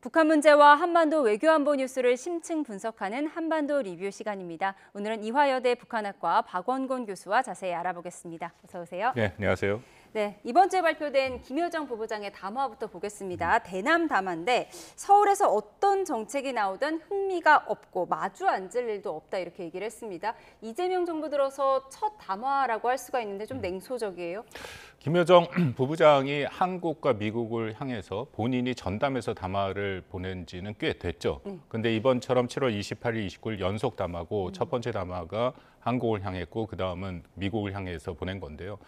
북한 문제와 한반도 외교안보 뉴스를 심층 분석하는 한반도 리뷰 시간입니다. 오늘은 이화여대 북한학과 박원곤 교수와 자세히 알아보겠습니다. 어서 오세요. 네, 안녕하세요. 네, 이번 주에 발표된 김여정 부부장의 담화부터 보겠습니다. 대남 담화인데 서울에서 어떤 정책이 나오든 흥미가 없고 마주 앉을 일도 없다 이렇게 얘기를 했습니다. 이재명 정부 들어서 첫 담화라고 할 수가 있는데 좀 냉소적이에요. 김여정 부부장이 한국과 미국을 향해서 본인이 전담해서 담화를 보낸 지는 꽤 됐죠. 근데 이번처럼 7월 28일, 29일 연속 담화고 첫 번째 담화가 한국을 향했고 그다음은 미국을 향해서 보낸 건데요.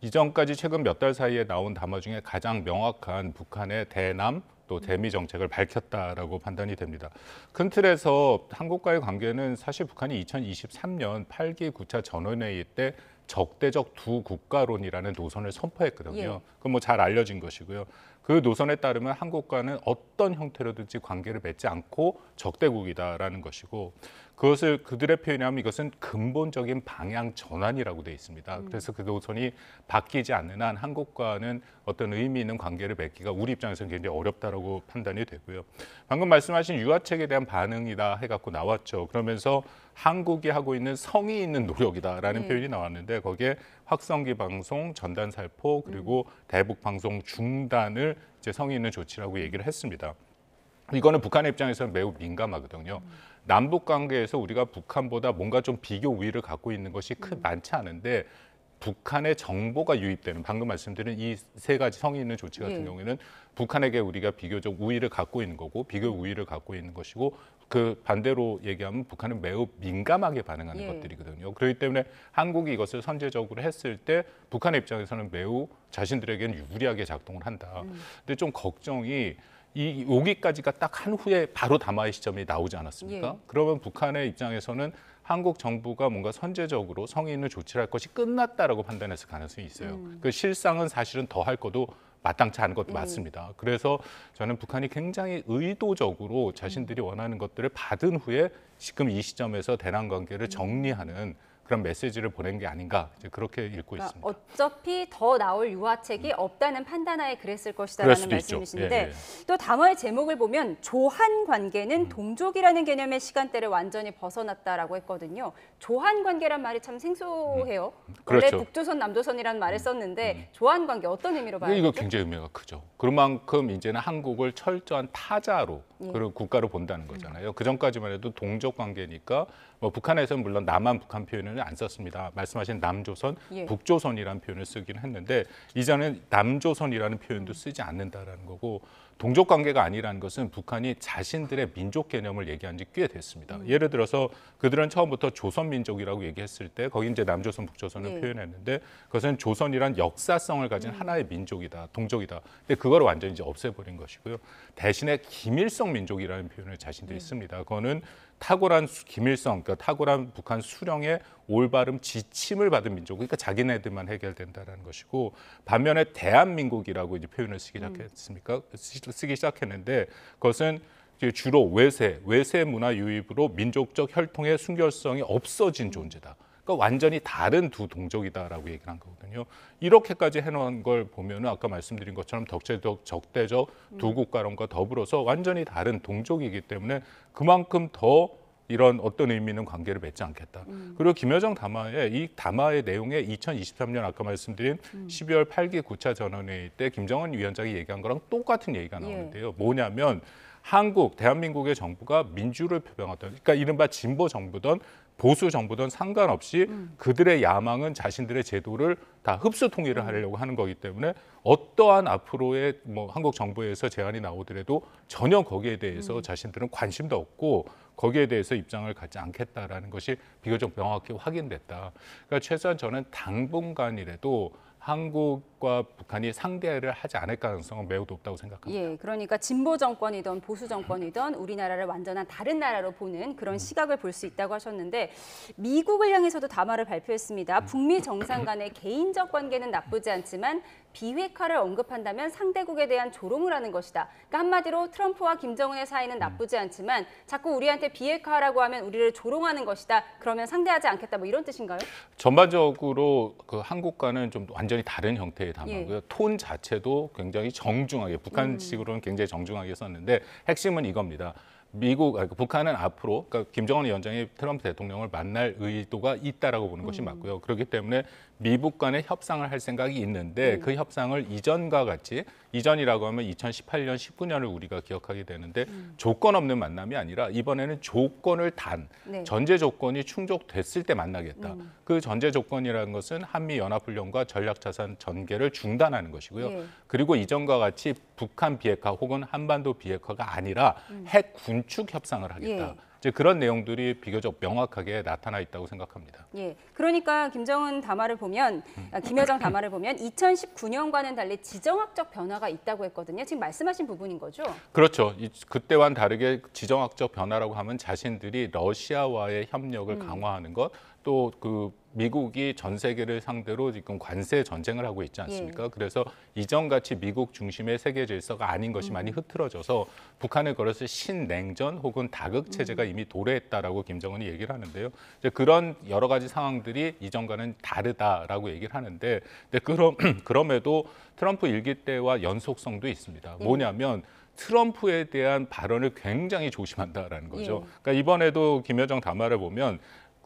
이전까지 최근 몇 달 사이에 나온 담화 중에 가장 명확한 북한의 대남 또 대미 정책을 밝혔다라고 판단이 됩니다. 큰 틀에서 한국과의 관계는 사실 북한이 2023년 8기 9차 전원회의 때 적대적 두 국가론이라는 노선을 선포했거든요. 예. 그건 뭐 잘 알려진 것이고요. 그 노선에 따르면 한국과는 어떤 형태로든지 관계를 맺지 않고 적대국이다라는 것이고 그것을 그들의 표현하면 이것은 근본적인 방향 전환이라고 돼 있습니다. 그래서 그 노선이 바뀌지 않는 한 한국과는 어떤 의미 있는 관계를 맺기가 우리 입장에서는 굉장히 어렵다라고 판단이 되고요. 방금 말씀하신 유화책에 대한 반응이다 해갖고 나왔죠. 그러면서 한국이 하고 있는 성의 있는 노력이다라는 표현이 나왔는데 거기에 확성기 방송, 전단 살포 그리고 대북 방송 중단을 이제 성의 있는 조치라고 얘기를 했습니다. 이거는 북한의 입장에서는 매우 민감하거든요. 남북 관계에서 우리가 북한보다 뭔가 좀 비교 우위를 갖고 있는 것이 많지 않은데 북한의 정보가 유입되는 방금 말씀드린 이 세 가지 성의 있는 조치 같은 경우에는 북한에게 우리가 비교적 우위를 갖고 있는 거고 비교 우위를 갖고 있는 것이고 그 반대로 얘기하면 북한은 매우 민감하게 반응하는 것들이거든요. 그렇기 때문에 한국이 이것을 선제적으로 했을 때 북한의 입장에서는 매우 자신들에게는 유리하게 작동을 한다. 근데 좀 걱정이 여기까지가 딱 한 후에 바로 담화의 시점이 나오지 않았습니까? 그러면 북한의 입장에서는 한국 정부가 뭔가 선제적으로 성의 있는 조치를 할 것이 끝났다라고 판단했을 가능성이 있어요. 그 실상은 사실은 더 할 것도 마땅치 않은 것도 맞습니다. 그래서 저는 북한이 굉장히 의도적으로 자신들이 원하는 것들을 받은 후에 지금 이 시점에서 대남 관계를 정리하는 그런 메시지를 보낸 게 아닌가 이제 그렇게 읽고 있습니다. 어차피 더 나올 유화책이 없다는 판단하에 그랬을 것이다라는 말씀이신데 또 담화의 제목을 보면 조한 관계는 동족이라는 개념의 시간대를 완전히 벗어났다라고 했거든요. 조한 관계란 말이 참 생소해요. 원래 그렇죠. 북조선, 남조선이라는 말을 썼는데 조한 관계 어떤 의미로 봐야 이거 되죠? 굉장히 의미가 크죠. 그만큼 이제는 한국을 철저한 타자로 그리고 국가로 본다는 거잖아요. 그 전까지만 해도 동족 관계니까 뭐 북한에서는 물론 남한 북한 표현을 안 썼습니다. 말씀하신 남조선, 북조선이라는 표현을 쓰긴 했는데 이제는 남조선이라는 표현도 쓰지 않는다라는 거고 동족 관계가 아니라는 것은 북한이 자신들의 민족 개념을 얘기한 지 꽤 됐습니다. 예를 들어서 그들은 처음부터 조선 민족이라고 얘기했을 때 거기 이제 남조선, 북조선을 표현했는데 그것은 조선이란 역사성을 가진 하나의 민족이다, 동족이다. 근데 그걸 완전히 이제 없애버린 것이고요. 대신에 김일성 민족이라는 표현을 자신들이 씁니다. 그거는 탁월한 김일성, 그러니까 탁월한 북한 수령의 올바른 지침을 받은 민족, 그러니까 자기네들만 해결된다라는 것이고 반면에 대한민국이라고 이제 표현을 쓰기 시작했는데 그것은 주로 외세 문화 유입으로 민족적 혈통의 순결성이 없어진 존재다. 그러니까 완전히 다른 두 동족이다라고 얘기를 한 거거든요. 이렇게까지 해놓은 걸 보면은 아까 말씀드린 것처럼 적대적 두 국가론과 더불어서 완전히 다른 동족이기 때문에 그만큼 더 이런 어떤 의미 있는 관계를 맺지 않겠다. 그리고 김여정 담화에 이 담화의 내용에 2023년 아까 말씀드린 12월 8기 9차 전원회의 때 김정은 위원장이 얘기한 거랑 똑같은 얘기가 나오는데요. 뭐냐면 한국, 대한민국의 정부가 민주를 표방하던, 그러니까 이른바 진보 정부든 보수 정부든 상관없이 그들의 야망은 자신들의 제도를 다 흡수 통일을 하려고 하는 거기 때문에 어떠한 앞으로의 뭐 한국 정부에서 제안이 나오더라도 전혀 거기에 대해서 자신들은 관심도 없고 거기에 대해서 입장을 갖지 않겠다라는 것이 비교적 명확히 확인됐다. 그러니까 최소한 저는 당분간이라도 한국과 북한이 상대를 하지 않을 가능성은 매우 높다고 생각합니다. 그러니까 진보 정권이든 보수 정권이든 우리나라를 완전한 다른 나라로 보는 그런 시각을 볼 수 있다고 하셨는데 미국을 향해서도 담화를 발표했습니다. 북미 정상 간의 개인적 관계는 나쁘지 않지만 비핵화를 언급한다면 상대국에 대한 조롱을 하는 것이다. 그러니까 한마디로 트럼프와 김정은의 사이는 나쁘지 않지만 자꾸 우리한테 비핵화라고 하면 우리를 조롱하는 것이다. 그러면 상대하지 않겠다. 뭐 이런 뜻인가요? 전반적으로 그 한국과는 좀 완전히 완전히 다른 형태의 담화고요. 톤 자체도 굉장히 정중하게 북한식으로는 굉장히 정중하게 썼는데 핵심은 이겁니다. 북한은 앞으로 그러니까 김정은 위원장이 트럼프 대통령을 만날 의도가 있다라고 보는 것이 맞고요. 그렇기 때문에 미국 간의 협상을 할 생각이 있는데 그 협상을 이전과 같이 이전이라고 하면 2018년, 19년을 우리가 기억하게 되는데 조건 없는 만남이 아니라 이번에는 조건을 단 전제 조건이 충족됐을 때 만나겠다. 그 전제 조건이라는 것은 한미 연합훈련과 전략자산 전개를 중단하는 것이고요. 그리고 이전과 같이 북한 비핵화 혹은 한반도 비핵화가 아니라 핵 군축 협상을 하겠다. 이제 그런 내용들이 비교적 명확하게 나타나 있다고 생각합니다. 그러니까 김여정 담화를 보면 2019년과는 달리 지정학적 변화가 있다고 했거든요. 지금 말씀하신 부분인 거죠? 그렇죠. 그때와는 다르게 지정학적 변화라고 하면 자신들이 러시아와의 협력을 강화하는 것, 또 그 미국이 전 세계를 상대로 지금 관세 전쟁을 하고 있지 않습니까? 그래서 이전같이 미국 중심의 세계 질서가 아닌 것이 많이 흐트러져서 북한을 걸어서 신냉전 혹은 다극 체제가 이미 도래했다라고 김정은이 얘기를 하는데요. 이제 그런 여러 가지 상황들이 이전과는 다르다라고 얘기를 하는데, 그럼에도 트럼프 일기 때와 연속성도 있습니다. 뭐냐면 트럼프에 대한 발언을 굉장히 조심한다라는 거죠. 그러니까 이번에도 김여정 담화를 보면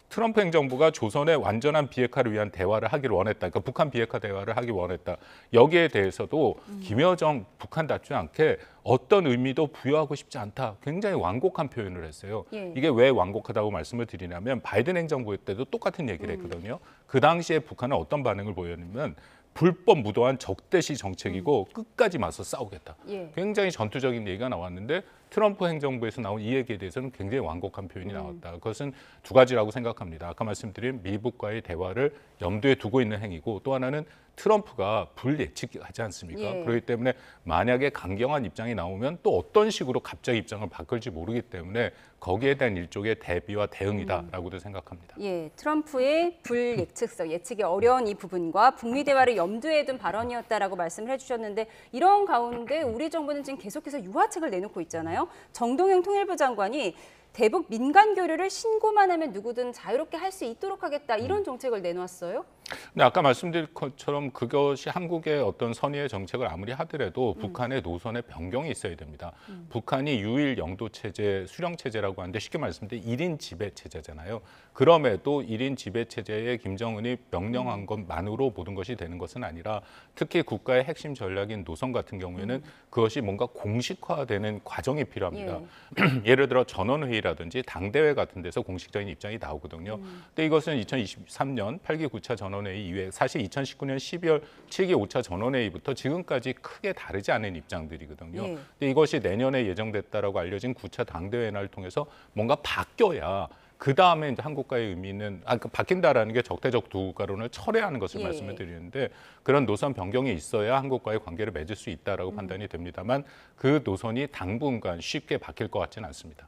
트럼프 행정부가 조선의 완전한 비핵화를 위한 대화를 하기를 원했다. 그러니까 북한 비핵화 대화를 하기 원했다. 여기에 대해서도 김여정 북한답지 않게 어떤 의미도 부여하고 싶지 않다. 굉장히 완곡한 표현을 했어요. 이게 왜 완곡하다고 말씀을 드리냐면 바이든 행정부 때도 똑같은 얘기를 했거든요. 그 당시에 북한은 어떤 반응을 보였냐면 불법 무도한 적대시 정책이고 끝까지 맞서 싸우겠다. 굉장히 전투적인 얘기가 나왔는데 트럼프 행정부에서 나온 이 얘기에 대해서는 굉장히 완곡한 표현이 나왔다. 그것은 두 가지라고 생각합니다. 아까 말씀드린 미국과의 대화를 염두에 두고 있는 행위고 또 하나는 트럼프가 불예측하지 않습니까? 그렇기 때문에 만약에 강경한 입장이 나오면 또 어떤 식으로 갑자기 입장을 바꿀지 모르기 때문에 거기에 대한 일종의 대비와 대응이다라고도 생각합니다. 트럼프의 불예측성, 예측이 어려운 이 부분과 북미 대화를 염두에 둔 발언이었다라고 말씀을 해주셨는데 이런 가운데 우리 정부는 지금 계속해서 유화책을 내놓고 있잖아요. 정동영 통일부 장관이 대북 민간 교류를 신고만 하면 누구든 자유롭게 할 수 있도록 하겠다 이런 정책을 내놓았어요. 근데 아까 말씀드린 것처럼 그것이 한국의 어떤 선의의 정책을 아무리 하더라도 북한의 노선에 변경이 있어야 됩니다. 북한이 유일 영도 체제, 수령 체제라고 하는데 쉽게 말씀드리면 1인 지배 체제잖아요. 그럼에도 1인 지배 체제에 김정은이 명령한 것만으로 모든 것이 되는 것은 아니라 특히 국가의 핵심 전략인 노선 같은 경우에는 그것이 뭔가 공식화되는 과정이 필요합니다. 예를 들어 전원회의라든지 당대회 같은 데서 공식적인 입장이 나오거든요. 근데 이것은 2023년 8기 9차 전원회의 이후에 사실 2019년 12월 7기 5차 전원회의부터 지금까지 크게 다르지 않은 입장들이거든요. 근데 이것이 내년에 예정됐다라고 알려진 9차 당대회 날 통해서 뭔가 바뀌어야 그 다음에 이제 한국과의 의미는 바뀐다라는 게 적대적 두국가론을 철회하는 것을 말씀을 드리는데 그런 노선 변경이 있어야 한국과의 관계를 맺을 수 있다라고 판단이 됩니다만 그 노선이 당분간 쉽게 바뀔 것 같지는 않습니다.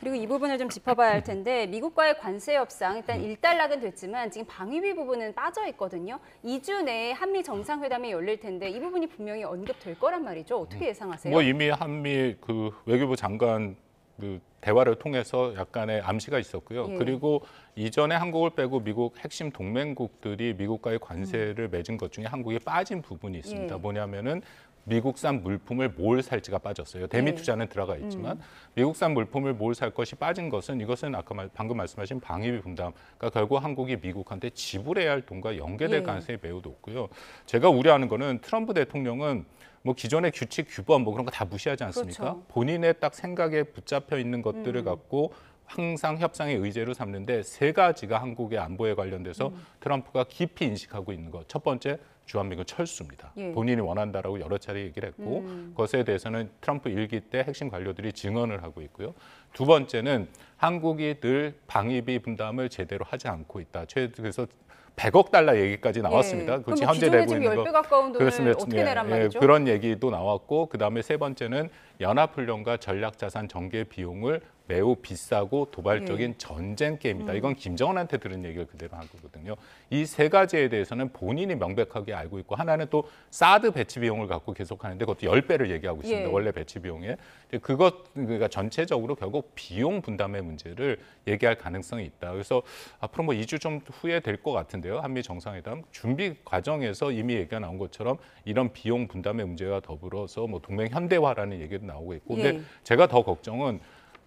그리고 이 부분을 좀 짚어봐야 할 텐데 미국과의 관세 협상 일단 일단락은 됐지만 지금 방위비 부분은 빠져 있거든요. 2주 내에 한미 정상회담이 열릴 텐데 이 부분이 분명히 언급될 거란 말이죠. 어떻게 예상하세요? 뭐 이미 한미 그 외교부 장관 그 대화를 통해서 약간의 암시가 있었고요. 그리고 이전에 한국을 빼고 미국 핵심 동맹국들이 미국과의 관세를 맺은 것 중에 한국이 빠진 부분이 있습니다. 뭐냐면은 미국산 물품을 뭘 살지가 빠졌어요. 대미 투자는 들어가 있지만 미국산 물품을 뭘 살 것이 빠진 것은 이것은 아까 방금 말씀하신 방위비 분담, 그러니까 결국 한국이 미국한테 지불해야 할 돈과 연계될 가능성이 매우 높고요. 제가 우려하는 거는 트럼프 대통령은 뭐 기존의 규칙, 규범 뭐 그런 거 다 무시하지 않습니까? 본인의 딱 생각에 붙잡혀 있는 것들을 갖고 항상 협상의 의제로 삼는데 세 가지가 한국의 안보에 관련돼서 트럼프가 깊이 인식하고 있는 것. 첫 번째, 주한미군 철수입니다. 본인이 원한다라고 여러 차례 얘기를 했고 그것에 대해서는 트럼프 일기 때 핵심 관료들이 증언을 하고 있고요. 두 번째는 한국이 늘 방위비 분담을 제대로 하지 않고 있다. 그래서 100억 달러 얘기까지 나왔습니다. 그럼 현재 내고 있는 거. 10배 가까운 돈을 어떻게 내란 말이죠? 그런 얘기도 나왔고 그다음에 세 번째는 연합훈련과 전략자산 전개 비용을 매우 비싸고 도발적인 전쟁 게임이다. 이건 김정은한테 들은 얘기를 그대로 한 거거든요. 이 세 가지에 대해서는 본인이 명백하게 알고 있고 하나는 또 사드 배치 비용을 갖고 계속하는데 그것도 10배를 얘기하고 있습니다. 예. 원래 배치 비용에. 그러니까 전체적으로 결국 비용 분담의 문제를 얘기할 가능성이 있다. 그래서 앞으로 뭐 2주 좀 후에 될 것 같은데요. 한미 정상회담 준비 과정에서 이미 얘기가 나온 것처럼 이런 비용 분담의 문제와 더불어서 뭐 동맹 현대화라는 얘기도 나오고 있고. 근데 예. 제가 더 걱정은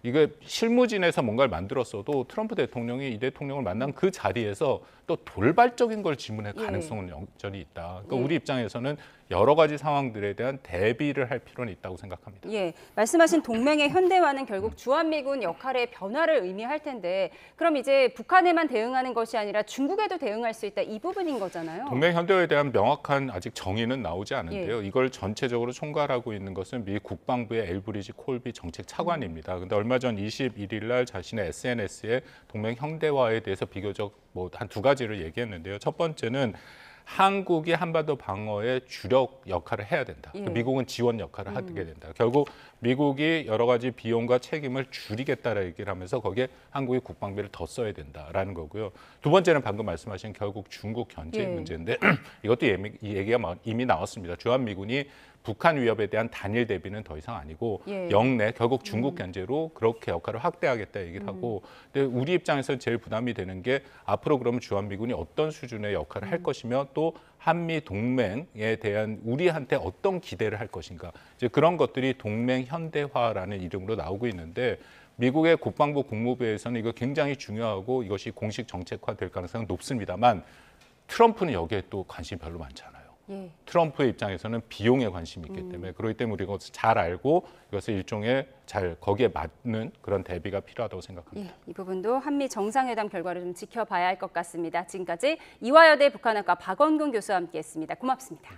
이게 실무진에서 뭔가를 만들었어도 트럼프 대통령이 이 대통령을 만난 그 자리에서 또 돌발적인 걸 질문할 가능성은 여전히 있다. 그러니까 우리 입장에서는 여러 가지 상황들에 대한 대비를 할 필요는 있다고 생각합니다. 예, 말씀하신 동맹의 현대화는 결국 주한미군 역할의 변화를 의미할 텐데 그럼 이제 북한에만 대응하는 것이 아니라 중국에도 대응할 수 있다 이 부분인 거잖아요. 동맹 현대화에 대한 명확한 아직 정의는 나오지 않은데요. 이걸 전체적으로 총괄하고 있는 것은 미 국방부의 엘브리지 콜비 정책 차관입니다. 근데 얼마 전 21일 날 자신의 SNS에 동맹 현대화에 대해서 비교적 뭐 한 두 가지를 얘기했는데요. 첫 번째는 한국이 한반도 방어에 주력 역할을 해야 된다. 미국은 지원 역할을 하게 된다. 결국 미국이 여러 가지 비용과 책임을 줄이겠다라는 얘기를 하면서 거기에 한국이 국방비를 더 써야 된다라는 거고요. 두 번째는 방금 말씀하신 결국 중국 견제 문제인데 이것도 이 얘기가 이미 나왔습니다. 주한미군이 북한 위협에 대한 단일 대비는 더 이상 아니고 영내 결국 중국 견제로 그렇게 역할을 확대하겠다 얘기를 하고 근데 우리 입장에서 제일 부담이 되는 게 앞으로 그러면 주한미군이 어떤 수준의 역할을 할 것이며 또 한미 동맹에 대한 우리한테 어떤 기대를 할 것인가 이제 그런 것들이 동맹 현대화라는 이름으로 나오고 있는데 미국의 국방부 국무부에서는 이거 굉장히 중요하고 이것이 공식 정책화될 가능성은 높습니다만 트럼프는 여기에 또 관심이 별로 많잖아요. 트럼프의 입장에서는 비용에 관심이 있기 때문에 그렇기 때문에 우리가 이것을 잘 알고 이것을 일종의 잘 거기에 맞는 그런 대비가 필요하다고 생각합니다. 이 부분도 한미 정상회담 결과를 좀 지켜봐야 할 것 같습니다. 지금까지 이화여대 북한학과 박원근 교수와 함께했습니다. 고맙습니다.